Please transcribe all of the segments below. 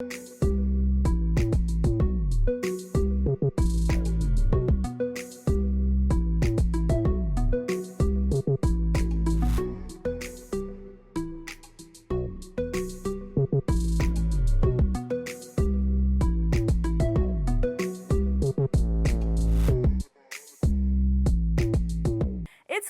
It's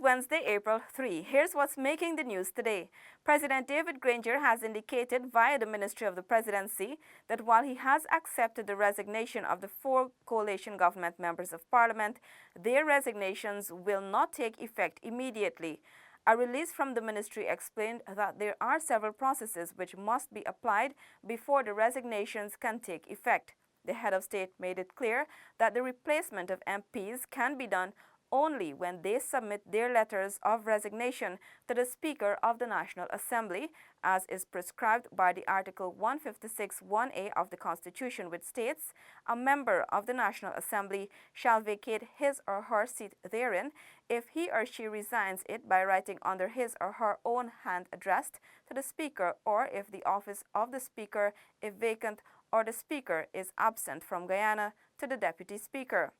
Wednesday, April 3. Here's what's making the news today. President David Granger has indicated via the Ministry of the Presidency that while he has accepted the resignation of the 4 coalition government members of Parliament, their resignations will not take effect immediately. A release from the ministry explained that there are several processes which must be applied before the resignations can take effect. The head of state made it clear that the replacement of MPs can be done only when they submit their letters of resignation to the Speaker of the National Assembly, as is prescribed by the Article 156(1)(a) of the Constitution, which states, "A member of the National Assembly shall vacate his or her seat therein if he or she resigns it by writing under his or her own hand addressed to the Speaker, or if the office of the Speaker is vacant or the Speaker is absent from Guyana, to the Deputy Speaker."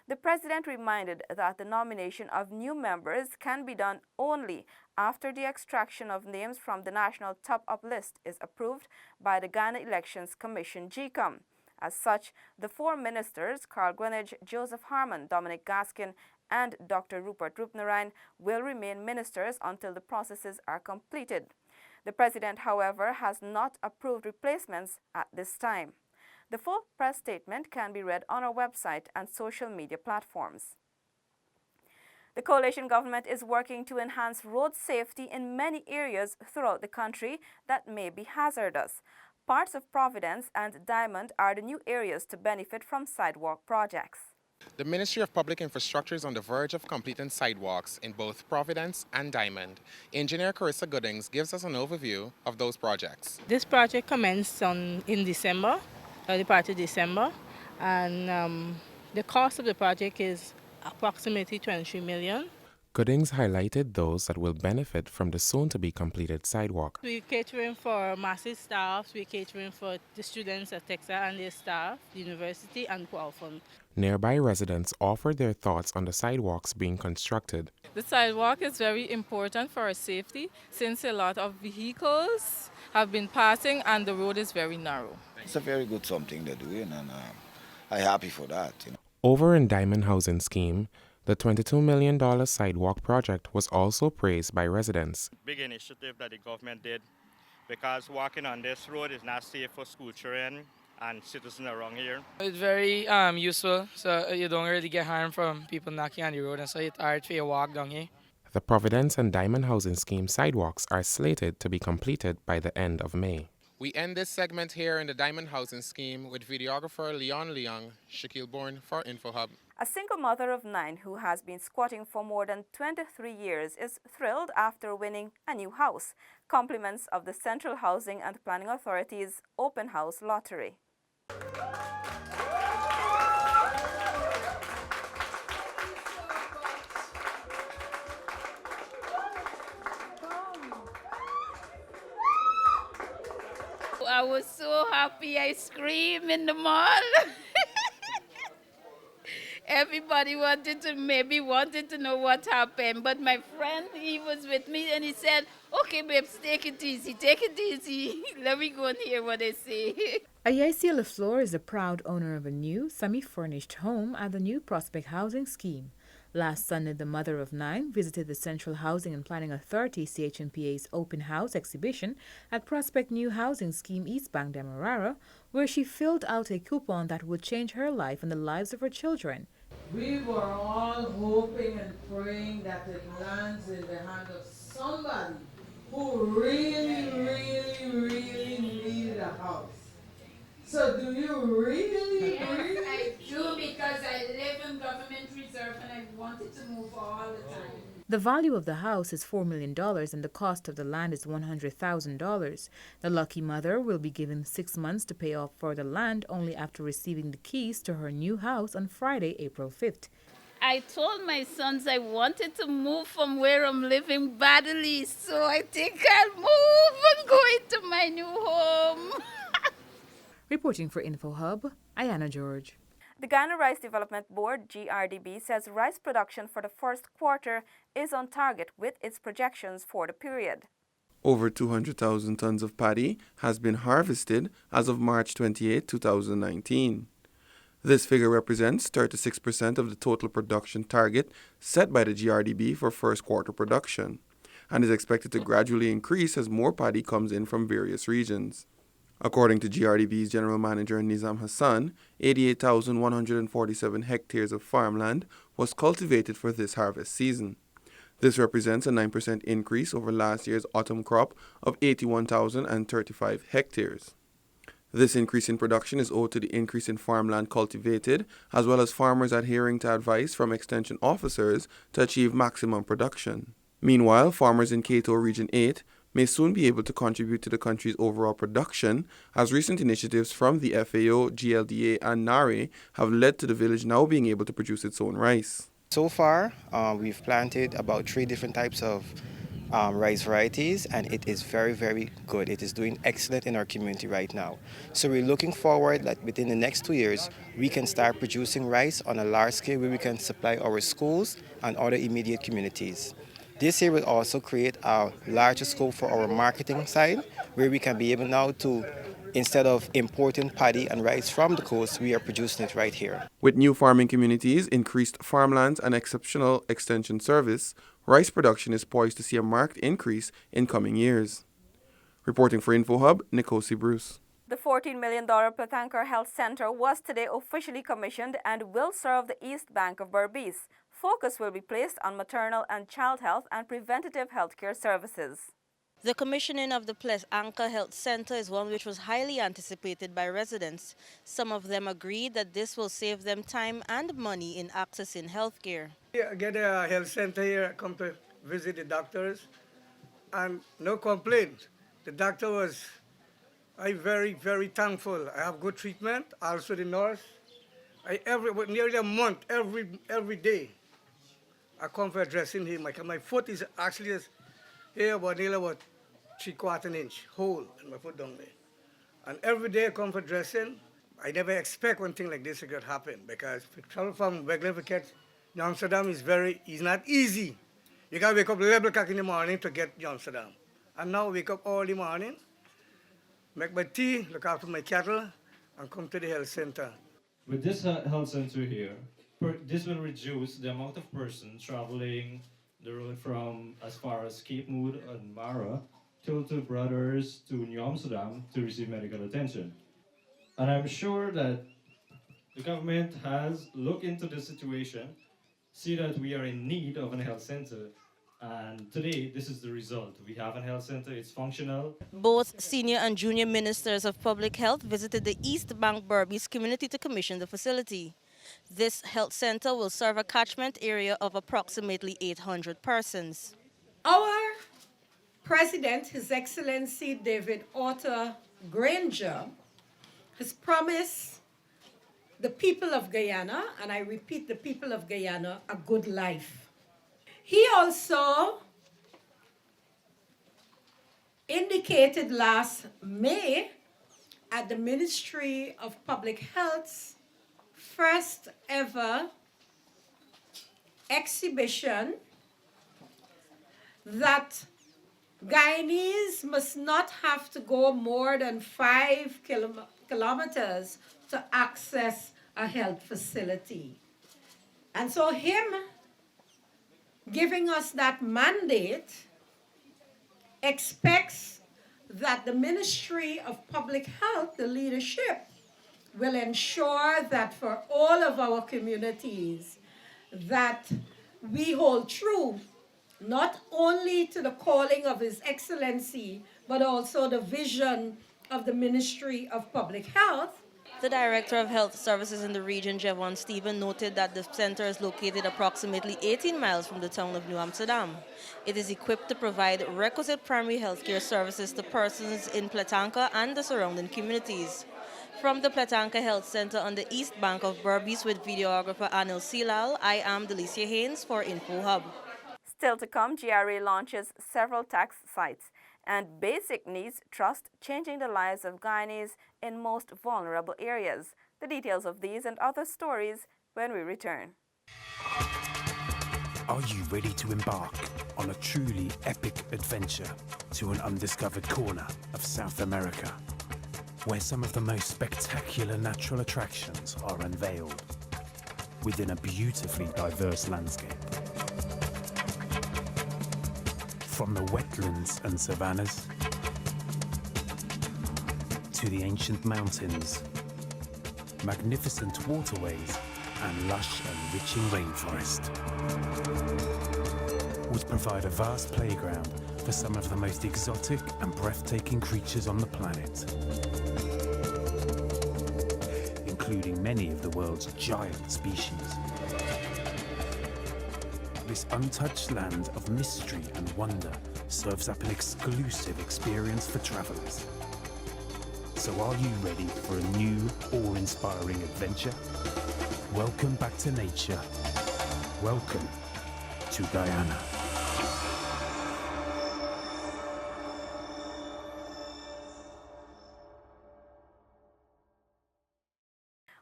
The President reminded that the nomination of new members can be done only after the extraction of names from the national top-up list is approved by the Ghana Elections Commission (GECOM). As such, the 4 ministers, Carl Greenidge, Joseph Harmon, Dominic Gaskin, and Dr. Rupert Roopnarine, will remain ministers until the processes are completed. The President, however, has not approved replacements at this time. The full press statement can be read on our website and social media platforms. The coalition government is working to enhance road safety in many areas throughout the country that may be hazardous. Parts of Providence and Diamond are the new areas to benefit from sidewalk projects. The Ministry of Public Infrastructure is on the verge of completing sidewalks in both Providence and Diamond. Engineer Carissa Goodings gives us an overview of those projects. This project commenced in December, early part of December, and the cost of the project is approximately 23 million. Goodings highlighted those that will benefit from the soon-to-be completed sidewalk. We're catering for massive staff, we're catering for the students at Texas and their staff, the university, and Qualfund. Nearby residents offered their thoughts on the sidewalks being constructed. The sidewalk is very important for our safety since a lot of vehicles have been passing and the road is very narrow. It's a very good something they're doing, and I'm happy for that. Over in Diamond Housing Scheme, the $22 million sidewalk project was also praised by residents. Big initiative that the government did, because walking on this road is not safe for school children and citizens around here. It's very useful, so you don't really get harm from people knocking on the road, and so it's hard for you to walk down here. The Providence and Diamond Housing Scheme sidewalks are slated to be completed by the end of May. We end this segment here in the Diamond Housing Scheme with videographer Leon Leong, Shaquille Bourne for InfoHub. A single mother of 9 who has been squatting for more than 23 years is thrilled after winning a new house. Compliments of the Central Housing and Planning Authority's Open House Lottery. I was so happy, I screamed in the mall. Everybody wanted to know what happened, but my friend, he was with me and he said, "Okay, babes, take it easy. Let me go and hear what they say." Ayacia LaFleur is the proud owner of a new, semi-furnished home at the new Prospect Housing Scheme. Last Sunday, the mother of 9 visited the Central Housing and Planning Authority CHNPA's Open House exhibition at Prospect New Housing Scheme East Bank Demerara, where she filled out a coupon that would change her life and the lives of her children. We were all hoping and praying that it lands in the hand of somebody who really needed a house. So do you really? Yes, I do, because I live in government reserve and I wanted to move all the time. The value of the house is $4 million and the cost of the land is $100,000. The lucky mother will be given 6 months to pay off for the land only after receiving the keys to her new house on Friday, April 5th. I told my sons I wanted to move from where I'm living badly, so I think I'll move and go into my new home. Reporting for InfoHub, Ayana George. The Guyana Rice Development Board, GRDB, says rice production for the first quarter is on target with its projections for the period. Over 200,000 tons of paddy has been harvested as of March 28, 2019. This figure represents 36% of the total production target set by the GRDB for first quarter production, and is expected to gradually increase as more paddy comes in from various regions. According to GRDB's General Manager Nizam Hassan, 88,147 hectares of farmland was cultivated for this harvest season. This represents a 9% increase over last year's autumn crop of 81,035 hectares. This increase in production is owed to the increase in farmland cultivated, as well as farmers adhering to advice from extension officers to achieve maximum production. Meanwhile, farmers in Cato Region 8 may soon be able to contribute to the country's overall production, as recent initiatives from the FAO, GLDA, and NARE have led to the village now being able to produce its own rice. So far, we've planted about 3 different types of rice varieties, and it is very, very good. It is doing excellent in our community right now. So we're looking forward that within the next 2 years, we can start producing rice on a large scale where we can supply our schools and other immediate communities. This year will also create a larger scope for our marketing side, where we can be able now to, instead of importing paddy and rice from the coast, we are producing it right here. With new farming communities, increased farmlands, and exceptional extension service, rice production is poised to see a marked increase in coming years. Reporting for InfoHub, Nikosi Bruce. The $14 million Platanker Health Center was today officially commissioned and will serve the east bank of Berbice. Focus will be placed on maternal and child health and preventative healthcare services. The commissioning of the Platanker Health Center is one which was highly anticipated by residents. Some of them agreed that this will save them time and money in accessing healthcare. I get a health center here, I come to visit the doctors, and no complaint. The doctor was very, very thankful. I have good treatment, also the nurse. Nearly a month, every day, I come for dressing him. My foot is actually here about nearly about 3/4 inch hole in my foot down there. And every day I come for dressing. I never expect one thing like this to happen, because to travel from Wegland to Amsterdam is not easy. You gotta wake up 11 o'clock in the morning to get to Amsterdam. And now I wake up all the morning, make my tea, look after my cattle, and come to the health center. With this health center here, this will reduce the amount of persons traveling the road from as far as Cape Mood and Mara to Brothers to New Amsterdam to receive medical attention. And I'm sure that the government has looked into the situation, see that we are in need of a health center, and today this is the result. We have a health center, it's functional. Both senior and junior ministers of public health visited the East Bank Berbice community to commission the facility. This health center will serve a catchment area of approximately 800 persons. Our President, His Excellency David Arthur Granger, has promised the people of Guyana, and I repeat, the people of Guyana, a good life. He also indicated last May at the Ministry of Public Health's first ever exhibition that Guyanese must not have to go more than 5 kilometers to access a health facility. And so him giving us that mandate expects that the Ministry of Public Health, the leadership, will ensure that for all of our communities that we hold true not only to the calling of His Excellency, but also the vision of the Ministry of Public Health. The Director of Health Services in the region, Jevon Stephen, noted that the center is located approximately 18 miles from the town of New Amsterdam. It is equipped to provide requisite primary health care services to persons in Platanker and the surrounding communities. From the Platanker Health Center on the east bank of Berbice with videographer Anil Silal, I am Delicia Haynes for InfoHub. Still to come, GRA launches several tax sites. And Basic Needs Trust changing the lives of Guyanese in most vulnerable areas. The details of these and other stories when we return. Are you ready to embark on a truly epic adventure to an undiscovered corner of South America, where some of the most spectacular natural attractions are unveiled within a beautifully diverse landscape? From the wetlands and savannas to the ancient mountains, magnificent waterways and lush enriching rainforest would provide a vast playground for some of the most exotic and breathtaking creatures on the planet, including many of the world's giant species. This untouched land of mystery and wonder serves up an exclusive experience for travelers. So are you ready for a new, awe-inspiring adventure? Welcome back to nature. Welcome to Guyana.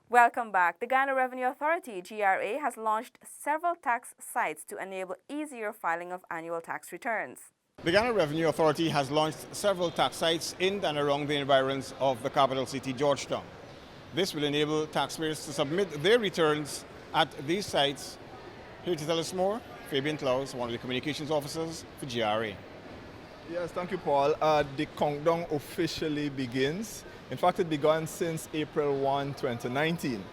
Welcome back. The Guyana Revenue Authority, GRA, has launched several tax sites to enable easier filing of annual tax returns. The Guyana Revenue Authority has launched several tax sites in and around the environs of the capital city, Georgetown. This will enable taxpayers to submit their returns at these sites. Here to tell us more, Fabian Klaus, one of the communications officers for GRA. Yes, thank you, Paul. The countdown officially begins. In fact, it began since April 1, 2019.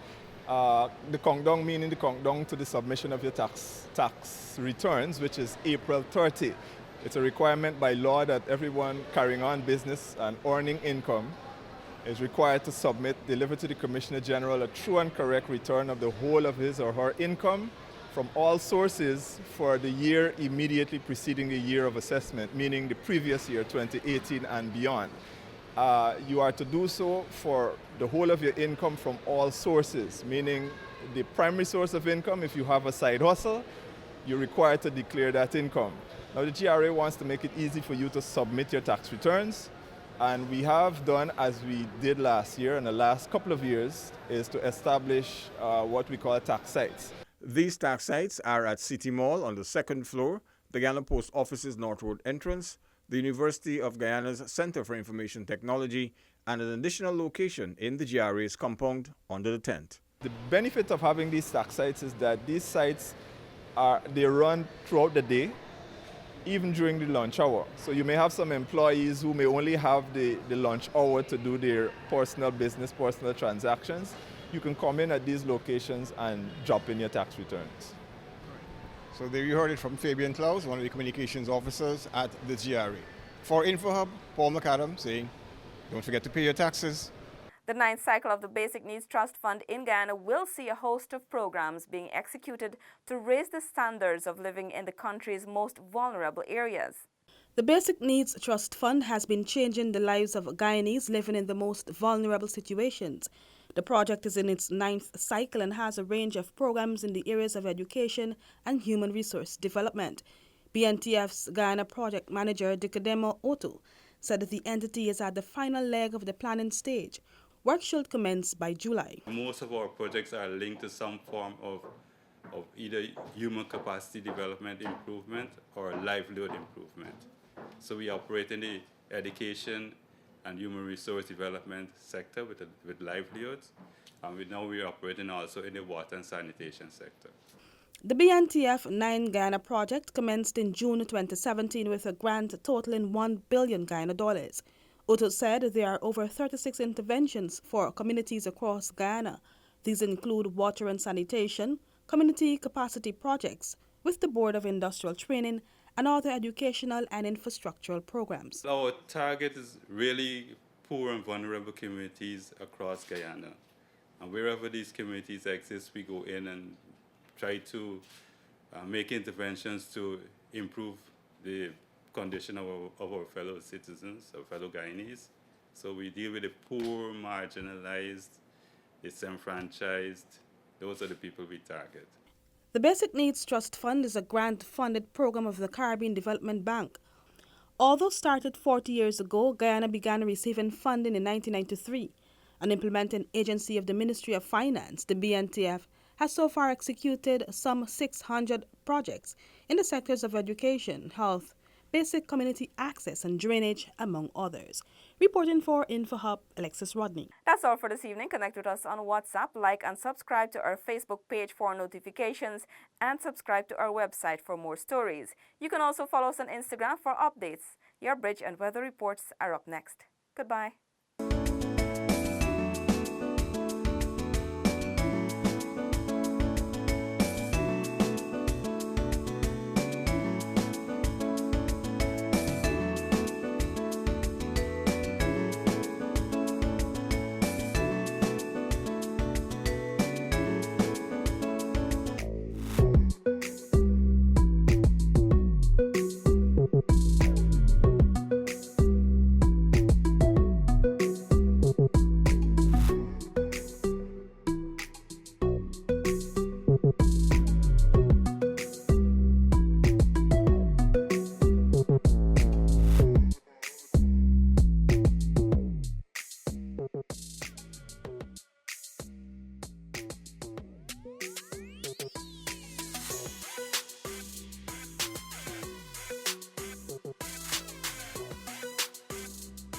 The countdown meaning the countdown to the submission of your tax returns, which is April 30. It's a requirement by law that everyone carrying on business and earning income is required to deliver to the Commissioner General a true and correct return of the whole of his or her income from all sources for the year immediately preceding the year of assessment, meaning the previous year, 2018 and beyond. You are to do so for the whole of your income from all sources, meaning the primary source of income. If you have a side hustle, you're required to declare that income. Now the GRA wants to make it easy for you to submit your tax returns, and we have done as we did last year and the last couple of years is to establish what we call tax sites. These tax sites are at City Mall on the second floor, the Guyana Post Office's North Road entrance, the University of Guyana's Center for Information Technology, and an additional location in the GRA's compound under the tent. The benefit of having these tax sites is that these sites they run throughout the day, even during the lunch hour. So you may have some employees who may only have the lunch hour to do their personal transactions. You can come in at these locations and drop in your tax returns. So there you heard it from Fabian Klaus, one of the communications officers at the GRA. For InfoHub, Paul McAdam saying, don't forget to pay your taxes. The ninth cycle of the Basic Needs Trust Fund in Guyana will see a host of programs being executed to raise the standards of living in the country's most vulnerable areas. The Basic Needs Trust Fund has been changing the lives of Guyanese living in the most vulnerable situations. The project is in its ninth cycle and has a range of programs in the areas of education and human resource development. BNTF's Guyana project manager, Dicademo Otto, said that the entity is at the final leg of the planning stage. Work should commence by July. Most of our projects are linked to some form of either human capacity development improvement or livelihood improvement. So we operate in the education and human resource development sector with livelihoods. And we are operating also in the water and sanitation sector. The BNTF 9 Guyana project commenced in June 2017 with a grant totaling $1 billion Guyana dollars. Otto said there are over 36 interventions for communities across Guyana. These include water and sanitation, community capacity projects with the Board of Industrial Training, and other educational and infrastructural programs. Our target is really poor and vulnerable communities across Guyana. And wherever these communities exist, we go in and try to make interventions to improve the condition of our fellow citizens, our fellow Guyanese. So we deal with the poor, marginalized, disenfranchised. Those are the people we target. The Basic Needs Trust Fund is a grant-funded program of the Caribbean Development Bank. Although started 40 years ago, Guyana began receiving funding in 1993. An implementing agency of the Ministry of Finance, the BNTF, has so far executed some 600 projects in the sectors of education, health, basic community access and drainage, among others. Reporting for InfoHub, Alexis Rodney. That's all for this evening. Connect with us on WhatsApp, like and subscribe to our Facebook page for notifications, and subscribe to our website for more stories. You can also follow us on Instagram for updates. Your bridge and weather reports are up next. Goodbye.